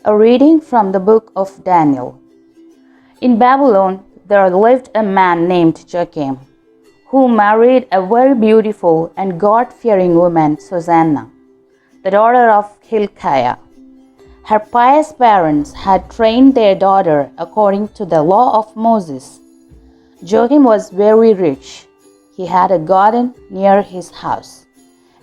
A reading from the book of Daniel. In Babylon there lived a man named Joakim, who married a very beautiful and God-fearing woman, Susanna, the daughter of Hilkiah. Her pious parents had trained their daughter according to the law of Moses. Joakim was very rich. He had a garden near his house,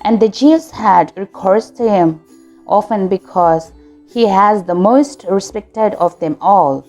and the Jews had recourse to him often because he was the most respected of them all.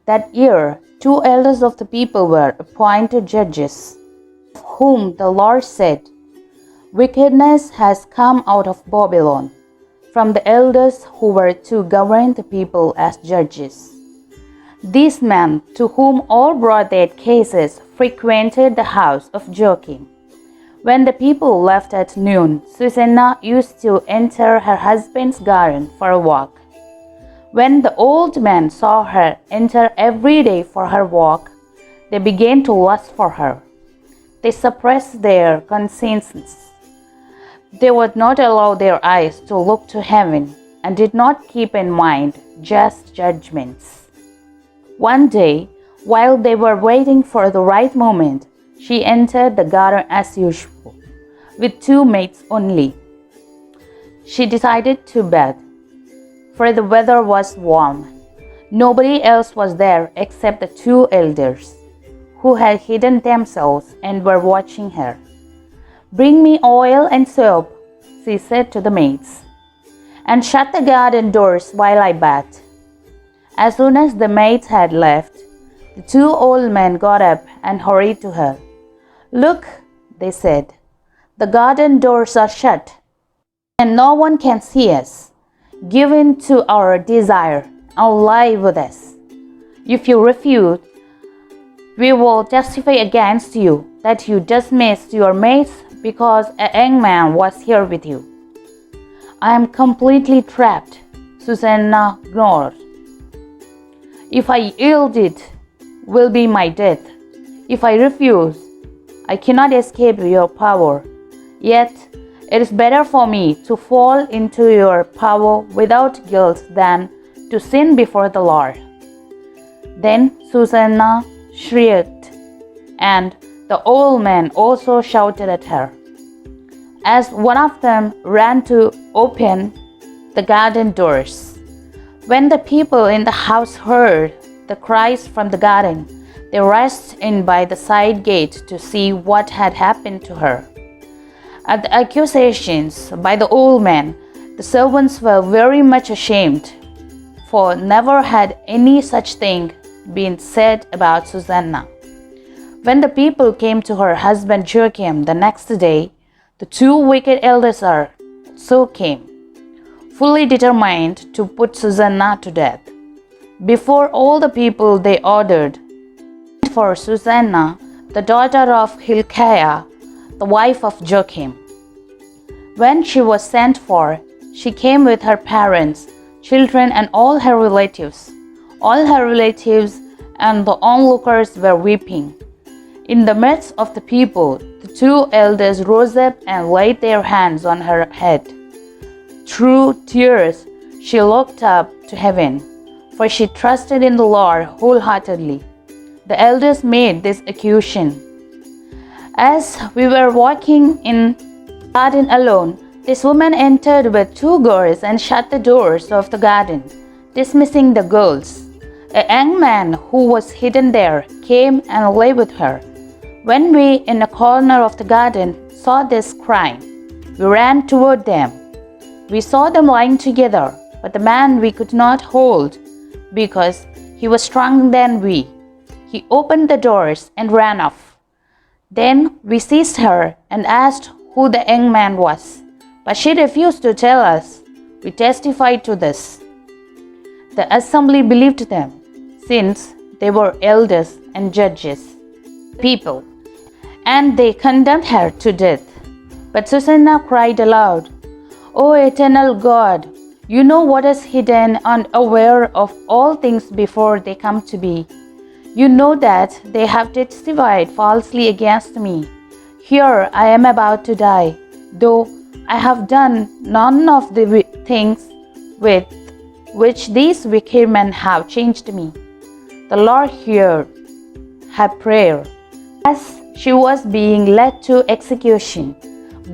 That year, 2 elders of the people were appointed judges, of whom the Lord said, "Wickedness has come out of Babylon," from the elders who were to govern the people as judges. These men, to whom all brought their cases, frequented the house of Joakim. When the people left at noon, Susanna used to enter her husband's garden for a walk. When the old men saw her enter every day for her walk, they began to lust for her. They suppressed their consciences. They would not allow their eyes to look to heaven and did not keep in mind just judgments. One day, while they were waiting for the right moment, she entered the garden as usual, with 2 maids only. She decided to bathe, for the weather was warm. Nobody else was there except the 2 elders, who had hidden themselves and were watching her. "Bring me oil and soap," she said to the maids, "and shut the garden doors while I bathe." As soon as the maids had left, the 2 old men got up and hurried to her. "Look," they said, "the garden doors are shut, and no one can see us. Give in to our desire and lie with us. If you refuse, we will testify against you that you dismissed your maids because a young man was here with you." "I am completely trapped," Susanna groaned. "If I yield, it will be my death. If I refuse, I cannot escape your power. Yet it is better for me to fall into your power without guilt than to sin before the Lord." Then Susanna shrieked, and the old men also shouted at her. As one of them ran to open the garden doors, when the people in the house heard the cries from the garden, they rushed in by the side gate to see what had happened to her. At the accusations by the old men, the servants were very much ashamed, for never had any such thing been said about Susanna. When the people came to her husband Joakim the next day, the 2 wicked elders also came, fully determined to put Susanna to death. Before all the people they ordered for Susanna, the daughter of Hilkiah, the wife of Joakim. When she was sent for, she came with her parents, children, and all her relatives. All her relatives and the onlookers were weeping. In the midst of the people, the 2 elders rose up and laid their hands on her head. Through tears, she looked up to heaven, for she trusted in the Lord wholeheartedly. The elders made this accusation: "As we were walking in the garden alone, this woman entered with 2 girls and shut the doors of the garden, dismissing the girls. A young man who was hidden there came and lay with her. When we, in a corner of the garden, saw this crime, we ran toward them. We saw them lying together, but the man we could not hold, because he was stronger than we. He opened the doors and ran off. Then we seized her and asked who the young man was, but she refused to tell us. We testified to this." The assembly believed them, since they were elders and judges, people, and they condemned her to death. But Susanna cried aloud, "O eternal God, you know what is hidden and aware of all things before they come to be. You know that they have testified falsely against me. Here I am about to die, though I have done none of the things with which these wicked men have changed me. The Lord heard her prayer. As she was being led to execution,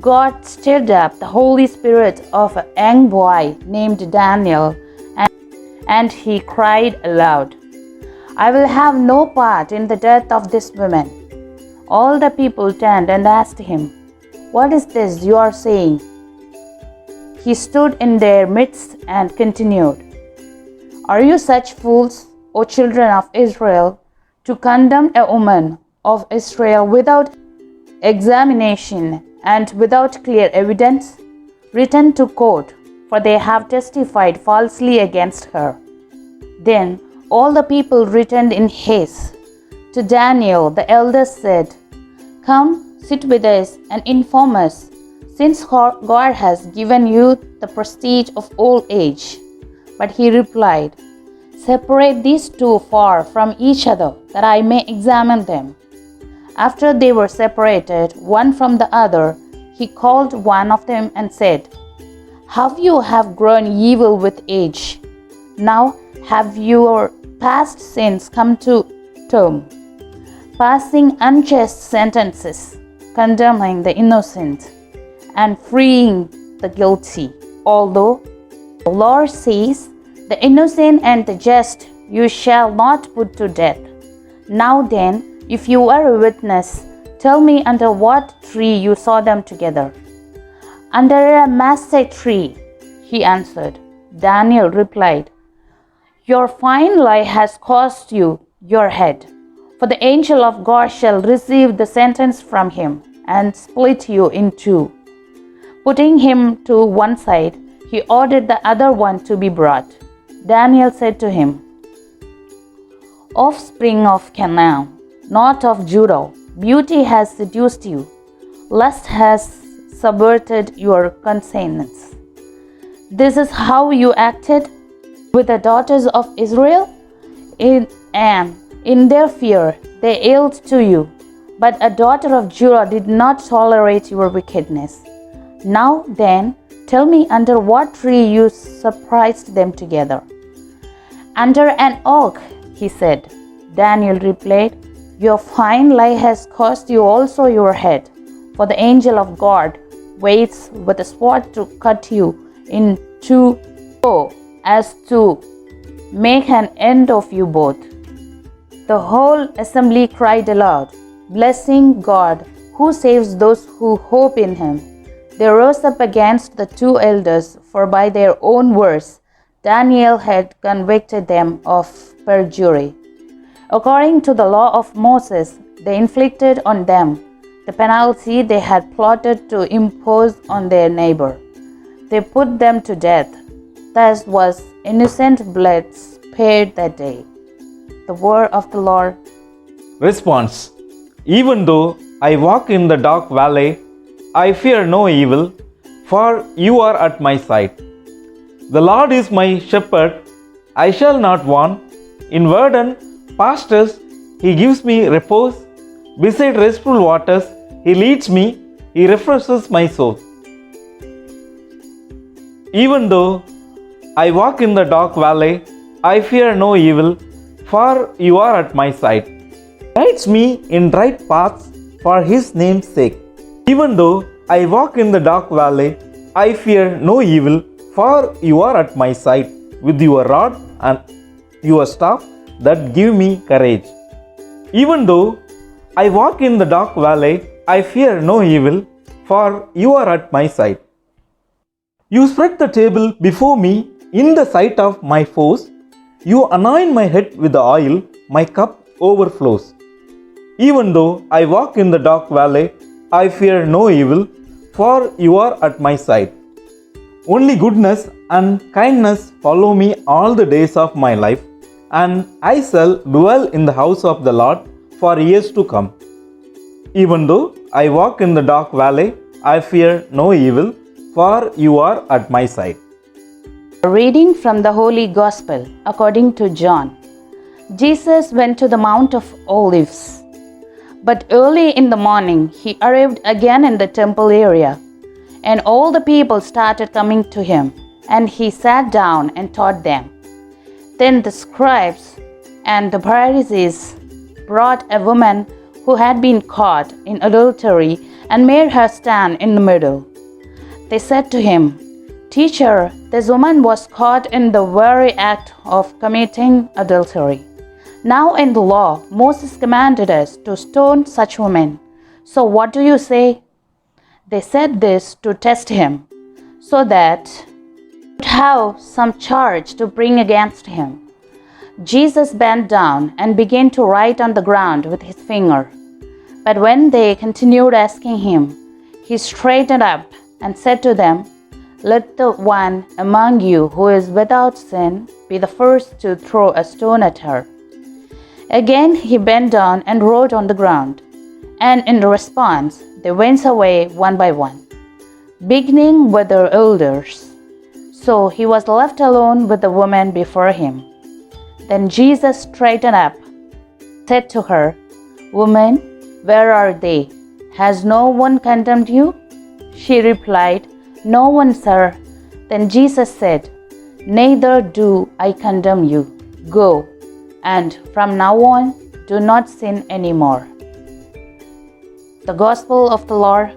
God stirred up the Holy Spirit of a young boy named Daniel, and he cried aloud, "I will have no part in the death of this woman." All the people turned and asked him, "What is this you are saying?" He stood in their midst and continued, "Are you such fools, O children of Israel, to condemn a woman of Israel without examination and without clear evidence? Return to court, for they have testified falsely against her." Then all the people returned in haste. To Daniel the elders said, "Come, sit with us and inform us, since God has given you the prestige of old age." But he replied, "Separate these two far from each other, that I may examine them." After they were separated one from the other, he called one of them and said, "How you have grown evil with age! Now have your past sins come to term, passing unjust sentences, condemning the innocent, and freeing the guilty, although the Lord says, 'The innocent and the just you shall not put to death.' Now then, if you are a witness, tell me under what tree you saw them together." "Under a mastite tree," he answered. Daniel replied, "Your fine lie has cost you your head, for the angel of God shall receive the sentence from him and split you in two." Putting him to one side, he ordered the other one to be brought. Daniel said to him, "Offspring of Canaan, not of Judah, beauty has seduced you, lust has subverted your conscience. This is how you acted with the daughters of Israel? In their fear they yield to you, but a daughter of Judah did not tolerate your wickedness. Now then, tell me under what tree you surprised them together." "Under an oak," he said. Daniel replied, "Your fine lie has cost you also your head, for the angel of God waits with a sword to cut you in two so as to make an end of you both." The whole assembly cried aloud, blessing God, who saves those who hope in him. They rose up against the two elders, for by their own words Daniel had convicted them of perjury. According to the law of Moses, they inflicted on them the penalty they had plotted to impose on their neighbor. They put them to death. Thus was innocent blood spared that day. The word of the Lord. Response: Even though I walk in the dark valley, I fear no evil, for you are at my side. The Lord is my shepherd, I shall not want. In verdant pastures he gives me repose. Beside restful waters he leads me, he refreshes my soul. Even though I walk in the dark valley, I fear no evil, for you are at my side. Guides me in right paths for his name's sake. Even though I walk in the dark valley, I fear no evil, for you are at my side with your rod and your staff that give me courage. Even though I walk in the dark valley, I fear no evil, for you are at my side. You spread the table before me in the sight of my foes. You anoint my head with the oil, my cup overflows. Even though I walk in the dark valley, I fear no evil, for you are at my side. Only goodness and kindness follow me all the days of my life, and I shall dwell in the house of the Lord for years to come. Even though I walk in the dark valley, I fear no evil, for you are at my side. A reading from the Holy Gospel according to John. Jesus went to the Mount of Olives. But early in the morning, he arrived again in the temple area, and all the people started coming to him. and he sat down and taught them. Then the scribes and the Pharisees brought a woman who had been caught in adultery and made her stand in the middle. They said to him, "Teacher, this woman was caught in the very act of committing adultery. Now in the law, Moses commanded us to stone such women. So what do you say?" They said this to test him, so that they would have some charge to bring against him. Jesus bent down and began to write on the ground with his finger. But when they continued asking him, he straightened up and said to them, "Let the one among you who is without sin be the first to throw a stone at her." Again he bent down and wrote on the ground, and in response they went away one by one, beginning with their elders. So he was left alone with the woman before him. Then Jesus straightened up, said to her, "Woman, where are they? Has no one condemned you?" She replied, "No one, sir." Then Jesus said, "Neither do I condemn you. Go, and from now on, do not sin anymore." The Gospel of the Lord.